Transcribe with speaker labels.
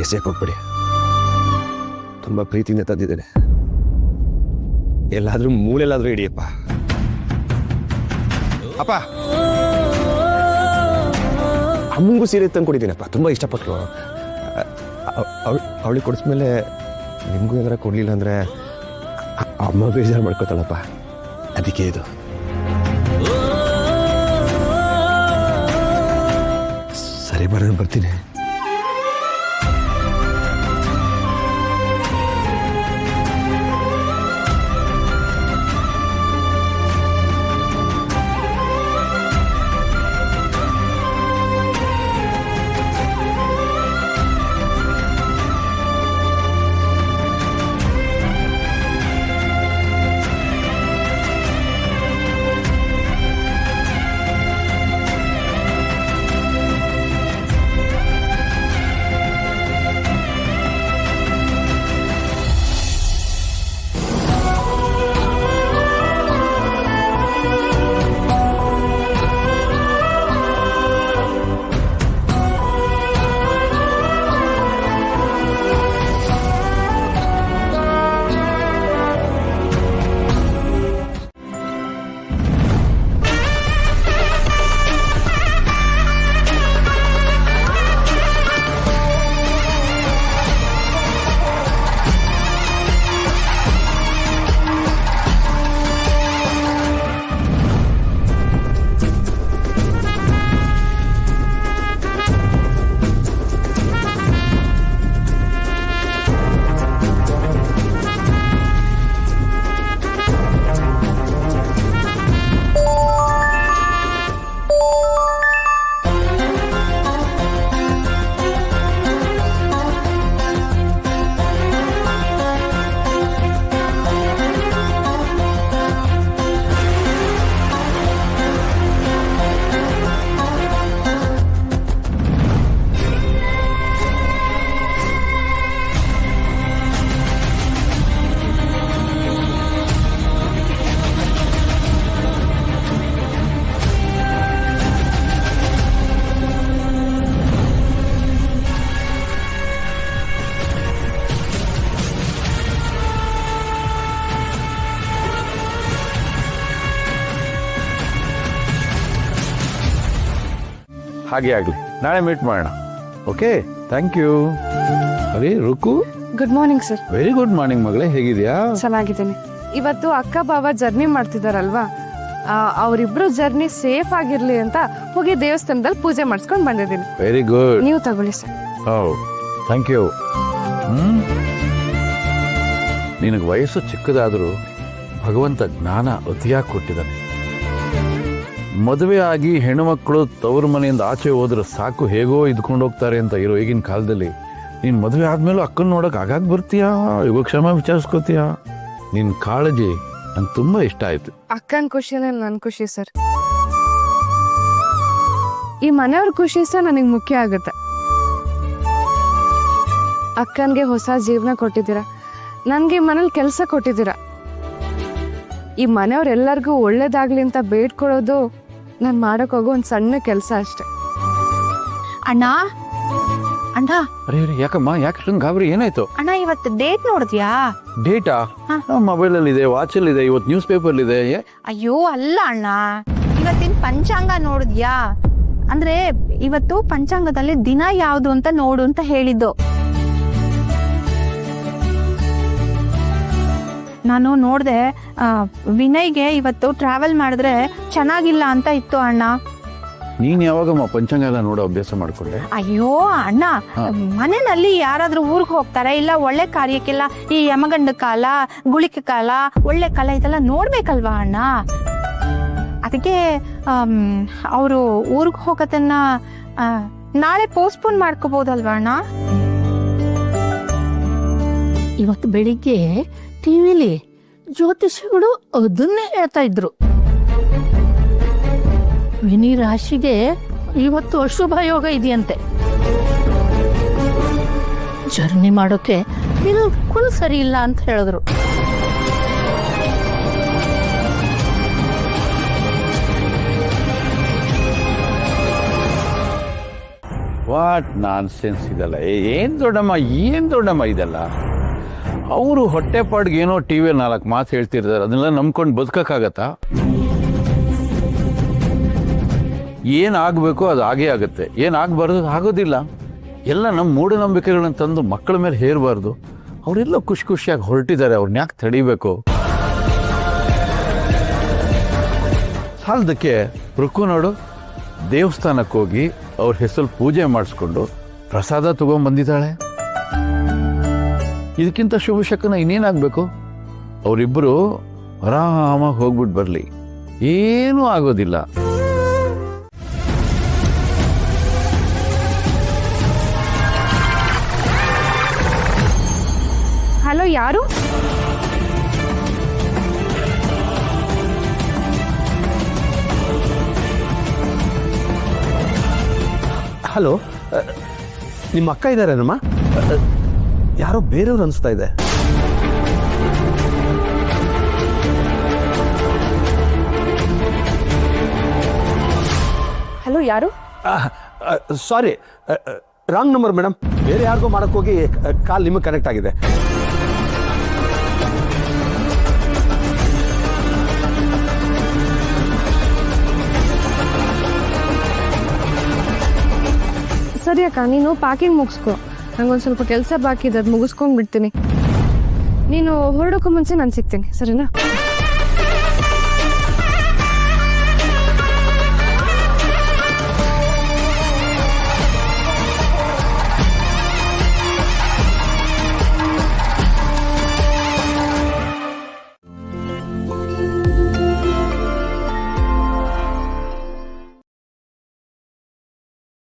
Speaker 1: ಎಸೆಯಕ್ಕೆ ಹೋಗ್ಬಿಡಿ. ತುಂಬ ಪ್ರೀತಿಯಿಂದ ತಂದಿದ್ದೇನೆ. ಎಲ್ಲಾದ್ರೂ ಮೂಲೆಲ್ಲಾದ್ರೂ ಹಿಡಿಯಪ್ಪ. ಅಪ್ಪ, ಅಮ್ಮಂಗೂ ಸೀರೆ ತಂದು ಕೊಡಿದ್ದೀನಪ್ಪ, ತುಂಬ ಇಷ್ಟಪಟ್ಟರು. ಅವಳಿಗೆ ಕೊಡಿಸ್ಮೇಲೆ ನಿಮಗೂ ಏನಾರ ಕೊಡಲಿಲ್ಲ ಅಂದರೆ ಅಮ್ಮ ಬೇಜಾರು ಮಾಡ್ಕೋತಾಳಪ್ಪ. ಅದಕ್ಕೆ ಇದು. ಸರಿ, ಬರ್ತೀನಿ.
Speaker 2: ಹಾಗೆ ಆಗಲಿ, ನಾಳೆ ಮೀಟ್ ಮಾಡೋಣ. Okay, thank you. ಅರೆ ರುಕು,
Speaker 3: good morning sir.
Speaker 2: Very good morning ಮಗಳೇ, ಹೇಗಿದ್ಯಾ?
Speaker 3: ಚೆನ್ನಾಗಿದ್ದೀನಿ. ಇವತ್ತು ಅಕ್ಕ ಬಾವ ಜರ್ನಿ ಮಾಡ್ತಿದಾರಲ್ವಾ, ಅವರಿಬ್ರು ಜರ್ನಿ ಸೇಫ್ ಆಗಿರ್ಲಿ ಅಂತ ಹೋಗಿ ದೇವಸ್ಥಾನದಲ್ಲಿ ಪೂಜೆ ಮಾಡಿಸ್ಕೊಂಡು ಬಂದಿದ್ದೀನಿ.
Speaker 2: Very good.
Speaker 3: ನೀವು ತಗೊಳ್ಳಿ ಸರ್.
Speaker 2: Thank you. ನಿನಗೆ ವಯಸ್ಸು ಚಿಕ್ಕದಾದರೂ ಭಗವಂತ ಜ್ಞಾನ ಅತಿಯಾಗಿ ಕೊಟ್ಟಿದ್ದಾನೆ. ಮದುವೆ ಆಗಿ ಹೆಣ್ಣುಮಕ್ಕಳು ತವರು ಮನೆಯಿಂದ ಆಚೆ ಹೋದ್ರೆ ಸಾಕು, ಹೇಗೋ ಇದ್ಕೊಂಡು ಹೋಗ್ತಾರೆ ಅಂತ ಇರೋ ಈಗಿನ ಕಾಲದಲ್ಲಿ ನೀನು ಮದುವೆ ಆದ್ಮೇಲೂ ಅಕ್ಕನ ನೋಡಕ್ ಆಗಾಗ ಬರ್ತೀಯಾ, ಯೋಗಕ್ಷೇಮ ವಿಚಾರಿಸ್ಕೋತೀಯಾ. ನಿನ್ನ ಕಾಳಜಿ ನಂಗೆ ತುಂಬಾ ಇಷ್ಟ ಆಯ್ತು.
Speaker 3: ಅಕ್ಕನ ಖುಷಿನೇ ನನ್ನ ಖುಷಿ ಸರ್. ಈ ಮನೆಯವ್ರ ಖುಷಿ ಸರ್ ನನಗೆ ಮುಖ್ಯ ಆಗುತ್ತೆ. ಅಕ್ಕನ್ಗೆ ಹೊಸ ಜೀವನ ಕೊಟ್ಟಿದ್ದೀರಾ, ನನ್ಗೆ ಮನೇಲಿ ಕೆಲಸ ಕೊಟ್ಟಿದ್ದೀರಾ. ಈ ಮನೆಯವ್ರೆಲ್ಲರಿಗೂ ಒಳ್ಳೇದಾಗ್ಲಿ ಅಂತ ಬೇಡ್ಕೊಳ್ಳೋದು ನಾನು ಮಾಡಕ್ ಹೋಗೋ ಒಂದು ಸಣ್ಣ ಕೆಲಸ ಅಷ್ಟೆ.
Speaker 4: ಅಣ್ಣ ಅಣ್ಣ,
Speaker 2: ಅರೆ ಯಾಕಮ್ಮ, ಯಾಕೆ ಗಾಬರಿ, ಏನಾಯ್ತು?
Speaker 4: ಅಣ್ಣ ಇವತ್ತು ಡೇಟ್ ನೋಡಿದ್ಯಾ?
Speaker 2: ಡೇಟಾ ಮೊಬೈಲ್ ಅಲ್ಲಿ ಇದೆ, ವಾಚ್ ಅಲ್ಲಿ ಇದೆ, ಇವತ್ತು ನ್ಯೂಸ್ ಪೇಪರ್ ಇದೆ.
Speaker 4: ಅಯ್ಯೋ ಅಲ್ಲ ಅಣ್ಣ, ಇವತ್ತಿನ ಪಂಚಾಂಗ ನೋಡಿದ್ಯಾ? ಅಂದ್ರೆ ಇವತ್ತು ಪಂಚಾಂಗದಲ್ಲಿ ದಿನ ಯಾವ್ದು ಅಂತ ನೋಡು ಅಂತ ಹೇಳಿದ್ದು. ನಾನು ನೋಡ್ದೆ, ವಿನಯ್ಗೆ ಇವತ್ತು ಟ್ರಾವೆಲ್ ಮಾಡಿದ್ರೆ ಚೆನ್ನಾಗಿಲ್ಲ ಅಂತ ಇತ್ತು ಅಣ್ಣ.
Speaker 2: ನೀನ್ ಯಾವಾಗಮ್ಮ ಪಂಚಾಂಗ ಎಲ್ಲ ನೋಡೋ ಅಭ್ಯಾಸ ಮಾಡ್ಕೊಂಡೆ?
Speaker 4: ಅಯ್ಯೋ ಅಣ್ಣ, ಮನೆಯಲ್ಲಿ ಯಾರಾದ್ರೂ ಊರ್ಗ್ ಹೋಗ್ತಾರೆ, ಇಲ್ಲ ಒಳ್ಳೆ ಕಾರ್ಯಕ್ಕೆಲ್ಲ ಈ ಯಮಗಂಡ ಕಾಲ, ಗುಳಿಕೆ ಕಾಲ, ಒಳ್ಳೆ ಕಾಲ ಇದೆಲ್ಲ ನೋಡ್ಬೇಕಲ್ವಾ ಅಣ್ಣ. ಅದಕ್ಕೆ ಅವರು ಊರ್ಗ್ ಹೋಗೋದನ್ನ ನಾಳೆ ಪೋಸ್ಟ್ಪೋನ್ ಮಾಡ್ಕೋಬಹುದಲ್ವಾ ಅಣ್ಣ?
Speaker 5: ಇವತ್ತು ಬೆಳಿಗ್ಗೆ ಟಿವಿಲಿ ಜ್ಯೋತಿಷಿಗಳು ಅದನ್ನೇ ಹೇಳ್ತಾ ಇದ್ರು. ವಿನಿ ರಾಶಿಗೆ ಇವತ್ತು ಅಶುಭ ಯೋಗ ಇದೆಯಂತೆ. ಜರ್ನಿ ಮಾಡೋಕೆ ಬಿಲ್ಕುಲ್ ಸರಿ ಇಲ್ಲ ಅಂತ ಹೇಳಿದ್ರು.
Speaker 2: ವಾಟ್ ನಾನ್ ಸೆನ್ಸ್ ಇದಲ್ಲ. ಏನು ದೊಡ್ಡಮ್ಮ ಇದೆಲ್ಲ. ಅವರು ಹೊಟ್ಟೆಪಾಡ್ಗೆ ಏನೋ ಟಿ ವಿಯಲ್ಲಿ 4 ಮಾತು ಹೇಳ್ತಿರ್ತಾರೆ, ಅದನ್ನೆಲ್ಲ ನಂಬ್ಕೊಂಡು ಬದುಕಕ್ಕಾಗತ್ತಾ? ಏನಾಗಬೇಕು ಅದು ಆಗೇ ಆಗುತ್ತೆ, ಏನಾಗಬಾರ್ದು ಆಗೋದಿಲ್ಲ. ಎಲ್ಲ ನಮ್ಮ ಮೂಢನಂಬಿಕೆಗಳನ್ನ ತಂದು ಮಕ್ಕಳ ಮೇಲೆ ಹೇರಬಾರ್ದು. ಅವರೆಲ್ಲ ಖುಷಿಯಾಗಿ ಹೊರಟಿದ್ದಾರೆ, ಅವ್ರನ್ನ ಯಾಕೆ ತಡಿಬೇಕು? ಸಾಲದಕ್ಕೆ ರುಕ್ಕು ನೋಡು, ದೇವಸ್ಥಾನಕ್ಕೆ ಹೋಗಿ ಅವ್ರ ಹೆಸರು ಪೂಜೆ ಮಾಡಿಸ್ಕೊಂಡು ಪ್ರಸಾದ ತಗೊಂಡ್ಬಂದಿದ್ದಾಳೆ. ಇದಕ್ಕಿಂತ ಶುಭ ಶಕನ ಇನ್ನೇನಾಗಬೇಕು? ಅವರಿಬ್ಬರು ಆರಾಮಾಗಿ ಹೋಗ್ಬಿಟ್ಟು ಬರಲಿ, ಏನೂ ಆಗೋದಿಲ್ಲ.
Speaker 3: ಹಲೋ, ಯಾರು?
Speaker 1: ಹಲೋ, ನಿಮ್ಮ ಅಕ್ಕ ಇದ್ದಾರೇನಮ್ಮ? ಯಾರೋ ಬೇರೆಯವ್ರು ಅನಿಸ್ತಾ ಇದೆ.
Speaker 3: ಹಲೋ, ಯಾರು?
Speaker 1: ಸಾರಿ, ರಾಂಗ್ ನಂಬರ್ ಮೇಡಮ್. ಬೇರೆ ಯಾರಿಗೋ ಮಾಡಕ್ ಹೋಗಿ ಕಾಲ್ ನಿಮಗೆ ಕನೆಕ್ಟ್ ಆಗಿದೆ.
Speaker 3: ಸರಿ ಅಕ್ಕ, ನೀನು ಪ್ಯಾಕಿಂಗ್ ಮುಗಿಸ್ಕೊ. ನಂಗೊಂದು ಸ್ವಲ್ಪ ಕೆಲಸ ಬಾಕಿ ಇದೆ, ಅದು ಮುಗಿಸ್ಕೊಂಡ್ಬಿಡ್ತೀನಿ. ನೀನು ಹೊರಡೋಕ್ಕೂ ಮುಂಚೆ ನಾನು ಸಿಗ್ತೀನಿ, ಸರಿನಾ?